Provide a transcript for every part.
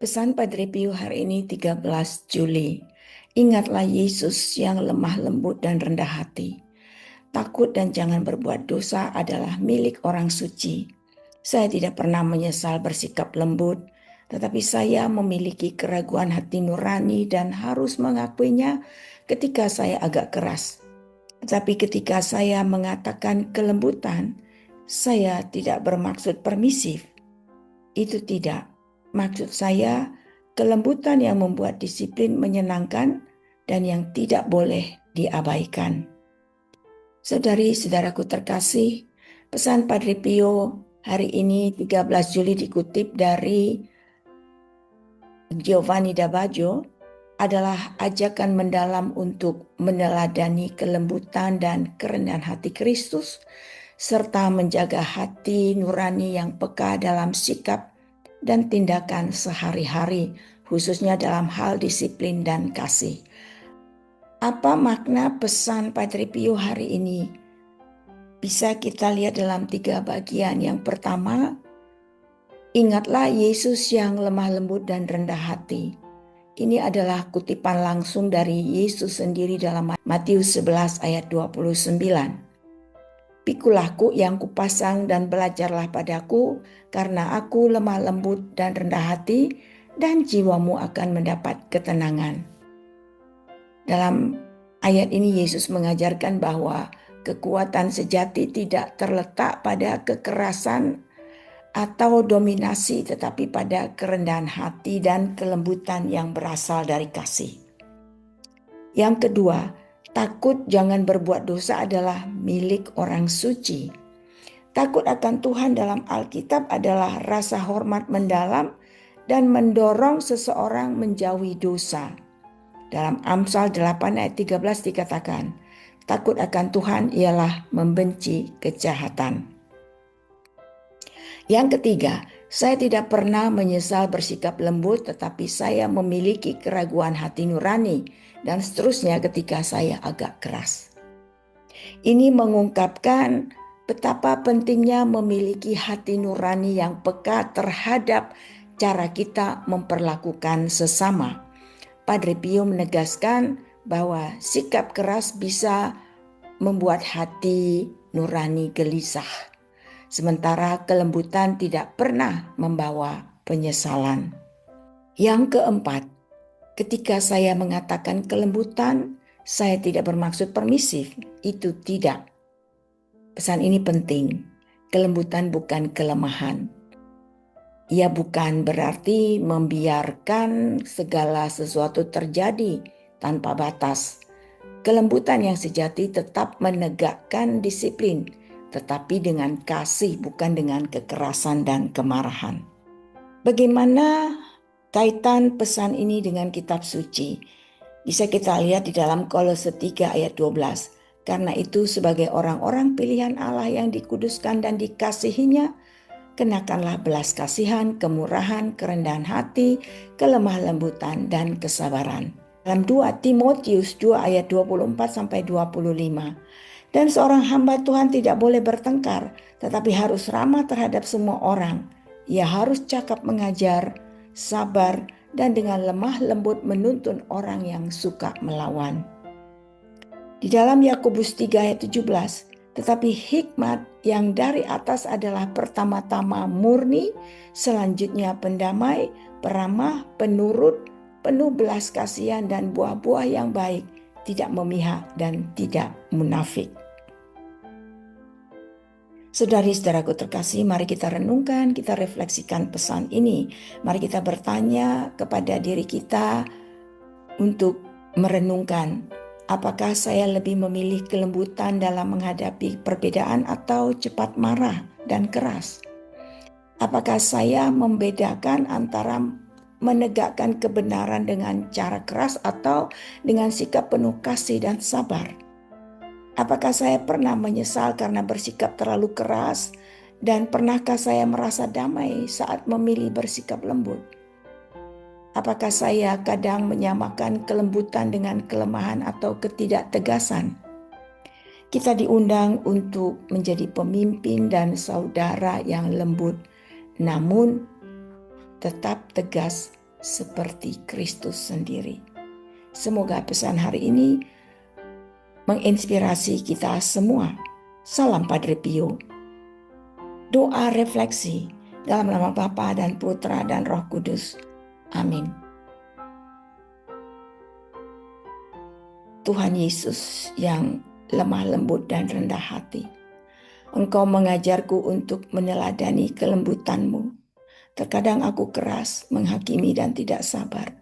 Pesan Padre Pio hari ini 13 Juli. Ingatlah Yesus yang lemah lembut dan rendah hati. Takut dan jangan berbuat dosa adalah milik orang suci. Saya tidak pernah menyesal bersikap lembut, tetapi saya memiliki keraguan hati nurani dan harus mengakuinya ketika saya agak keras. Tetapi ketika saya mengatakan kelembutan, saya tidak bermaksud permisif. Itu tidak. Maksud saya, kelembutan yang membuat disiplin menyenangkan dan yang tidak boleh diabaikan. Saudari-saudaraku terkasih, pesan Padre Pio hari ini 13 Juli dikutip dari Giovanni da Baggio adalah ajakan mendalam untuk meneladani kelembutan dan kerendahan hati Kristus serta menjaga hati nurani yang peka dalam sikap dan tindakan sehari-hari, khususnya dalam hal disiplin dan kasih. Apa makna pesan Padre Pio hari ini? Bisa kita lihat dalam 3 bagian. Yang pertama, ingatlah Yesus yang lemah lembut dan rendah hati. Ini adalah kutipan langsung dari Yesus sendiri dalam Matius 11 ayat 29. Pikulahku yang kupasang dan belajarlah padaku, karena aku lemah lembut dan rendah hati, dan jiwamu akan mendapat ketenangan. Dalam ayat ini Yesus mengajarkan bahwa kekuatan sejati tidak terletak pada kekerasan atau dominasi, tetapi pada kerendahan hati dan kelembutan yang berasal dari kasih. Yang kedua, takut jangan berbuat dosa adalah milik orang suci. Takut akan Tuhan dalam Alkitab adalah rasa hormat mendalam dan mendorong seseorang menjauhi dosa. Dalam Amsal 8 ayat 13 dikatakan, takut akan Tuhan ialah membenci kejahatan. Yang ketiga, saya tidak pernah menyesal bersikap lembut, tetapi saya memiliki keraguan hati nurani, dan seterusnya ketika saya agak keras. Ini mengungkapkan betapa pentingnya memiliki hati nurani yang peka terhadap cara kita memperlakukan sesama. Padre Pio menegaskan bahwa sikap keras bisa membuat hati nurani gelisah, sementara kelembutan tidak pernah membawa penyesalan. Yang keempat, ketika saya mengatakan kelembutan, saya tidak bermaksud permisif. Itu tidak. Pesan ini penting. Kelembutan bukan kelemahan. Ia bukan berarti membiarkan segala sesuatu terjadi tanpa batas. Kelembutan yang sejati tetap menegakkan disiplin, tetapi dengan kasih, bukan dengan kekerasan dan kemarahan. Bagaimana kaitan pesan ini dengan kitab suci? Bisa kita lihat di dalam Kolose 3 ayat 12. Karena itu sebagai orang-orang pilihan Allah yang dikuduskan dan dikasihinya, kenakanlah belas kasihan, kemurahan, kerendahan hati, kelemah lembutan, dan kesabaran. Dalam 2 Timotius 2 ayat 24-25. Dan seorang hamba Tuhan tidak boleh bertengkar, tetapi harus ramah terhadap semua orang. Ia harus cakap mengajar, sabar, dan dengan lemah lembut menuntun orang yang suka melawan. Di dalam Yakobus 3 ayat 17, tetapi hikmat yang dari atas adalah pertama-tama murni, selanjutnya pendamai, peramah, penurut, penuh belas kasihan dan buah-buah yang baik, tidak memihak dan tidak munafik. Saudari-saudaraku terkasih, mari kita renungkan, kita refleksikan pesan ini. Mari kita bertanya kepada diri kita untuk merenungkan, apakah saya lebih memilih kelembutan dalam menghadapi perbedaan atau cepat marah dan keras? Apakah saya membedakan antara menegakkan kebenaran dengan cara keras atau dengan sikap penuh kasih dan sabar? Apakah saya pernah menyesal karena bersikap terlalu keras, dan pernahkah saya merasa damai saat memilih bersikap lembut? Apakah saya kadang menyamakan kelembutan dengan kelemahan atau ketidaktegasan? Kita diundang untuk menjadi pemimpin dan saudara yang lembut, namun tetap tegas seperti Kristus sendiri. Semoga pesan hari ini menginspirasi kita semua. Salam Padre Pio. Doa refleksi dalam nama Bapa dan Putra dan Roh Kudus. Amin. Tuhan Yesus yang lemah lembut dan rendah hati, Engkau mengajarku untuk meneladani kelembutan-Mu. Terkadang aku keras, menghakimi dan tidak sabar.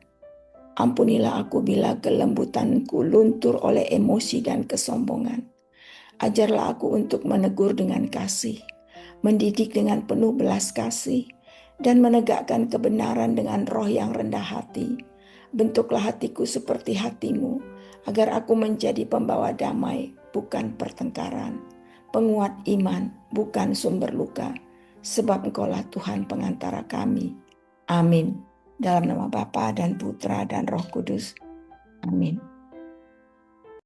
Ampunilah aku bila kelembutanku luntur oleh emosi dan kesombongan. Ajarlah aku untuk menegur dengan kasih, mendidik dengan penuh belas kasih, dan menegakkan kebenaran dengan roh yang rendah hati. Bentuklah hatiku seperti hati-Mu, agar aku menjadi pembawa damai, bukan pertengkaran, penguat iman, bukan sumber luka, sebab Engkaulah Tuhan pengantara kami. Amin. Dalam nama Bapa dan Putra dan Roh Kudus. Amin.